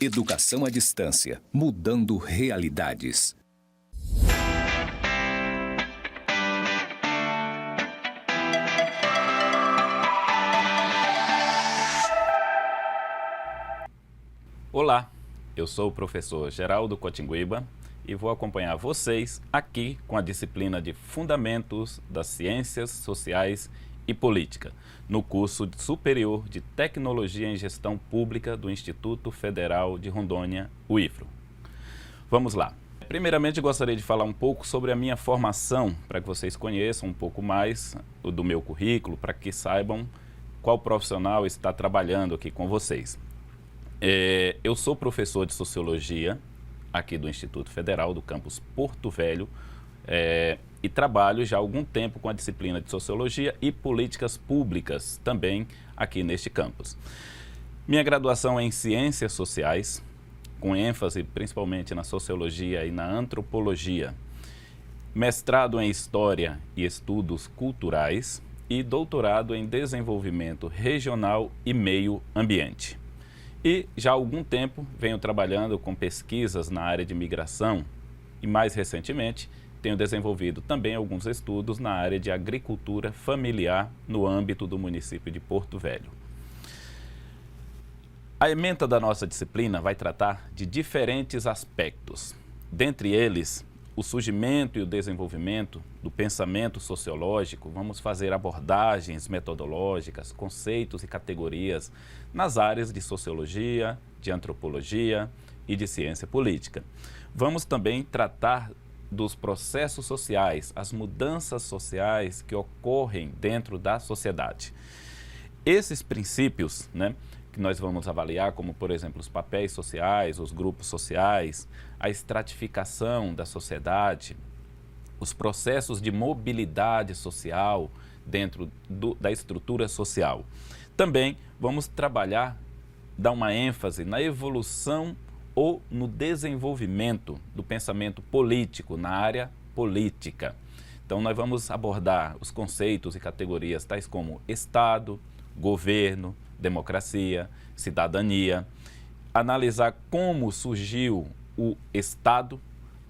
Educação à distância, mudando realidades. Olá, eu sou o professor Geraldo Cotinguiba e vou acompanhar vocês aqui com a disciplina de Fundamentos das Ciências Sociais e Política, no curso superior de Tecnologia em Gestão Pública do Instituto Federal de Rondônia, o IFRO. Vamos lá. Primeiramente, gostaria de falar um pouco sobre a minha formação, para que vocês conheçam um pouco mais do meu currículo, para que saibam qual profissional está trabalhando aqui com vocês. Eu sou professor de Sociologia aqui do Instituto Federal do campus Porto Velho e trabalho já há algum tempo com a disciplina de Sociologia e Políticas Públicas também aqui neste campus. Minha graduação é em Ciências Sociais, com ênfase principalmente na Sociologia e na Antropologia. Mestrado em História e Estudos Culturais e doutorado em Desenvolvimento Regional e Meio Ambiente. E já há algum tempo venho trabalhando com pesquisas na área de migração e mais recentemente tenho desenvolvido também alguns estudos na área de agricultura familiar no âmbito do município de Porto Velho. A ementa da nossa disciplina vai tratar de diferentes aspectos, dentre eles o surgimento e o desenvolvimento do pensamento sociológico. Vamos fazer abordagens metodológicas, conceitos e categorias nas áreas de sociologia, de antropologia e de ciência política. Vamos também tratar dos processos sociais, as mudanças sociais que ocorrem dentro da sociedade. Esses princípios, que nós vamos avaliar, como, por exemplo, os papéis sociais, os grupos sociais, a estratificação da sociedade, os processos de mobilidade social dentro da estrutura social. Também vamos trabalhar, dar uma ênfase na evolução ou no desenvolvimento do pensamento político, na área política. Então, nós vamos abordar os conceitos e categorias tais como Estado, governo, democracia, cidadania, analisar como surgiu o Estado,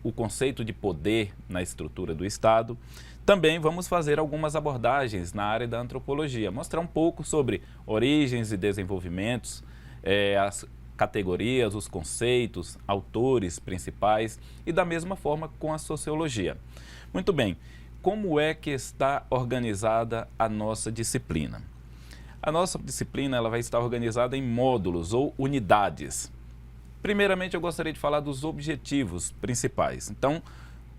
o conceito de poder na estrutura do Estado. Também vamos fazer algumas abordagens na área da antropologia, mostrar um pouco sobre origens e desenvolvimentos, as categorias, os conceitos, autores principais e da mesma forma com a sociologia. Muito bem, como é que está organizada a nossa disciplina? A nossa disciplina ela vai estar organizada em módulos ou unidades. Primeiramente, eu gostaria de falar dos objetivos principais. Então,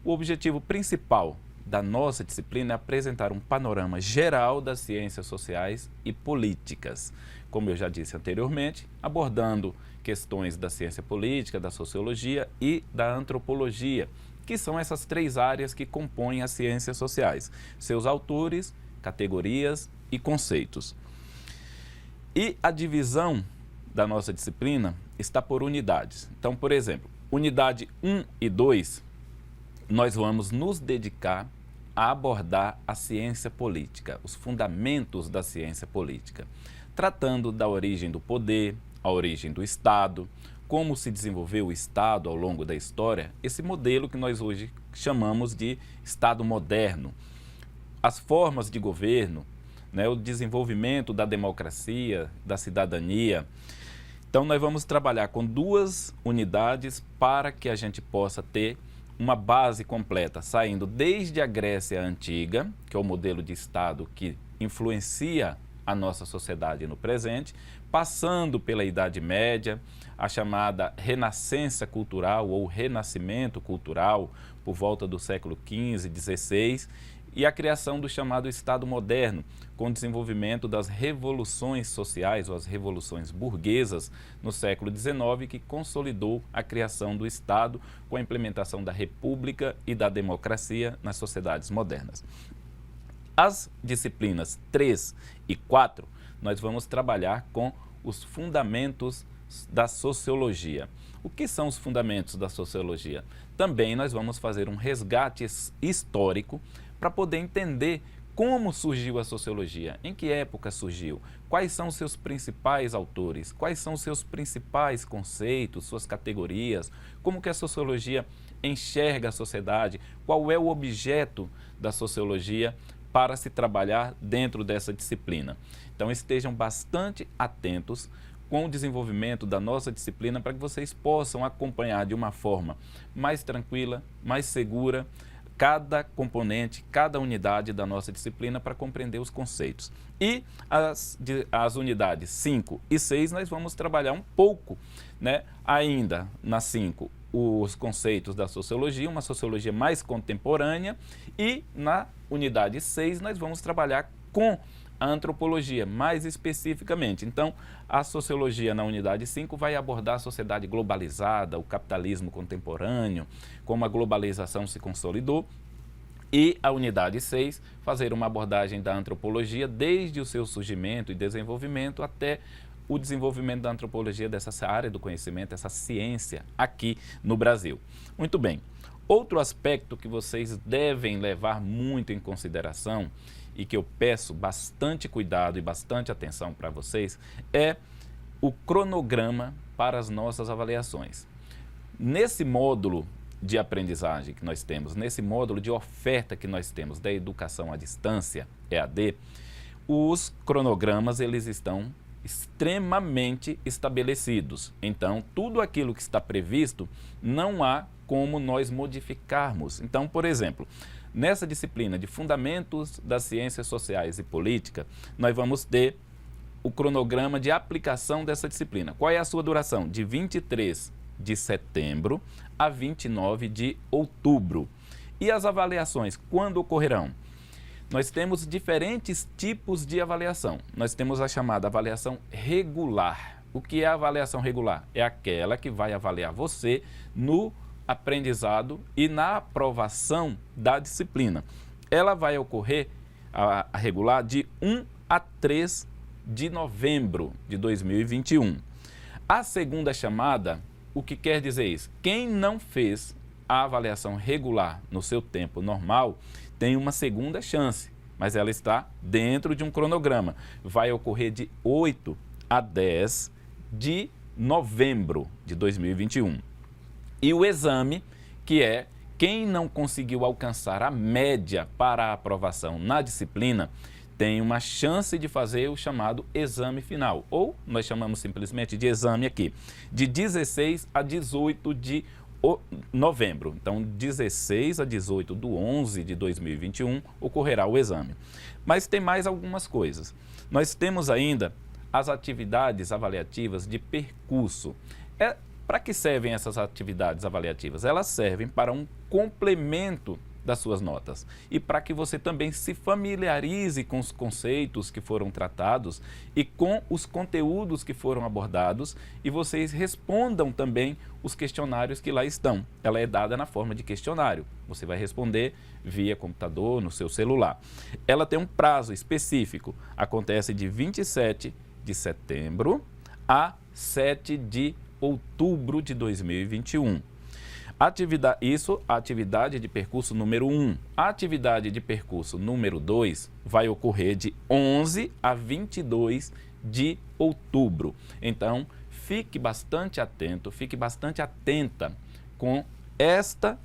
o objetivo principal da nossa disciplina é apresentar um panorama geral das ciências sociais e políticas. Como eu já disse anteriormente, abordando questões da ciência política, da sociologia e da antropologia, que são essas três áreas que compõem as ciências sociais, seus autores, categorias e conceitos. E a divisão da nossa disciplina está por unidades. Então, por exemplo, unidade 1 e 2, nós vamos nos dedicar a abordar a ciência política, os fundamentos da ciência política, tratando da origem do poder, a origem do Estado, como se desenvolveu o Estado ao longo da história, esse modelo que nós hoje chamamos de Estado moderno, as formas de governo, o desenvolvimento da democracia, da cidadania. Então, nós vamos trabalhar com duas unidades para que a gente possa ter uma base completa, saindo desde a Grécia Antiga, que é o modelo de Estado que influencia a nossa sociedade no presente, passando pela Idade Média, a chamada Renascença Cultural ou Renascimento Cultural, por volta do século XV, XVI, e a criação do chamado Estado moderno, com o desenvolvimento das revoluções sociais ou as revoluções burguesas no século XIX, que consolidou a criação do Estado com a implementação da República e da democracia nas sociedades modernas. As disciplinas 3 e 4, nós vamos trabalhar com os fundamentos da sociologia. O que são os fundamentos da sociologia? Também nós vamos fazer um resgate histórico para poder entender Como surgiu a sociologia? Em que época surgiu? Quais são os seus principais autores? Quais são os seus principais conceitos, suas categorias? Como que a sociologia enxerga a sociedade? Qual é o objeto da sociologia para se trabalhar dentro dessa disciplina? Então estejam bastante atentos com o desenvolvimento da nossa disciplina para que vocês possam acompanhar de uma forma mais tranquila, mais segura, cada componente, cada unidade da nossa disciplina para compreender os conceitos. E as unidades 5 e 6 nós vamos trabalhar um pouco, né? Ainda na 5, os conceitos da sociologia, uma sociologia mais contemporânea, e na unidade 6 nós vamos trabalhar com a antropologia, mais especificamente. Então, a sociologia na unidade 5 vai abordar a sociedade globalizada, o capitalismo contemporâneo, como a globalização se consolidou, e a unidade 6 fazer uma abordagem da antropologia desde o seu surgimento e desenvolvimento até o desenvolvimento da antropologia dessa área do conhecimento, essa ciência aqui no Brasil. Muito bem. Outro aspecto que vocês devem levar muito em consideração e que eu peço bastante cuidado e bastante atenção para vocês é o cronograma para as nossas avaliações. Nesse módulo de aprendizagem que nós temos, nesse módulo de oferta que nós temos da educação à distância, EAD, os cronogramas eles estão extremamente estabelecidos. Então, tudo aquilo que está previsto, não há como nós modificarmos. Então, por exemplo, nessa disciplina de Fundamentos das Ciências Sociais e Política, nós vamos ter o cronograma de aplicação dessa disciplina. Qual é a sua duração? De 23 de setembro a 29 de outubro. E as avaliações, quando ocorrerão? Nós temos diferentes tipos de avaliação. Nós temos a chamada avaliação regular. O que é a avaliação regular? É aquela que vai avaliar você no aprendizado e na aprovação da disciplina. Ela vai ocorrer, a regular, de 1 a 3 de novembro de 2021. A segunda chamada, o que quer dizer isso? Quem não fez a avaliação regular no seu tempo normal, tem uma segunda chance, mas ela está dentro de um cronograma. Vai ocorrer de 8 a 10 de novembro de 2021. E o exame, que é quem não conseguiu alcançar a média para a aprovação na disciplina, tem uma chance de fazer o chamado exame final, ou nós chamamos simplesmente de exame aqui, de 16 a 18 de novembro. Então, 16 a 18 do 11 de 2021 ocorrerá o exame. Mas tem mais algumas coisas. Nós temos ainda as atividades avaliativas de percurso. Para que servem essas atividades avaliativas? Elas servem para um complemento das suas notas e para que você também se familiarize com os conceitos que foram tratados e com os conteúdos que foram abordados, e vocês respondam também os questionários que lá estão. Ela é dada na forma de questionário. Você vai responder via computador, no seu celular. Ela tem um prazo específico. Acontece de 27 de setembro a 7 de outubro de 2021. A atividade de percurso número 1. A atividade de percurso número 2 vai ocorrer de 11 a 22 de outubro. Então, fique bastante atento, fique bastante atenta com esta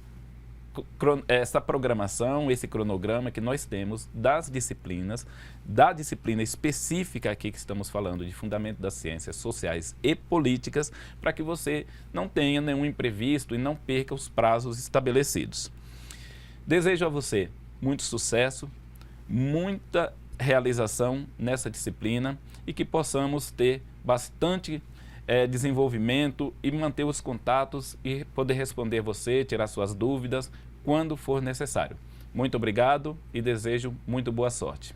programação, esse cronograma que nós temos das disciplinas, da disciplina específica aqui que estamos falando de Fundamento das Ciências Sociais e Políticas, para que você não tenha nenhum imprevisto e não perca os prazos estabelecidos. Desejo a você muito sucesso, muita realização nessa disciplina e que possamos ter bastante desenvolvimento e manter os contatos e poder responder você, tirar suas dúvidas quando for necessário. Muito obrigado e desejo muito boa sorte.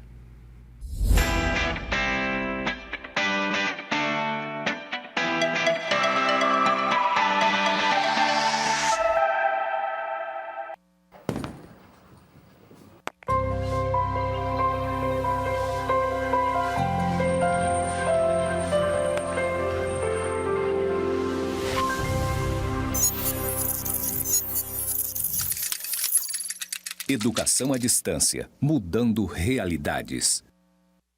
Educação à distância, mudando realidades.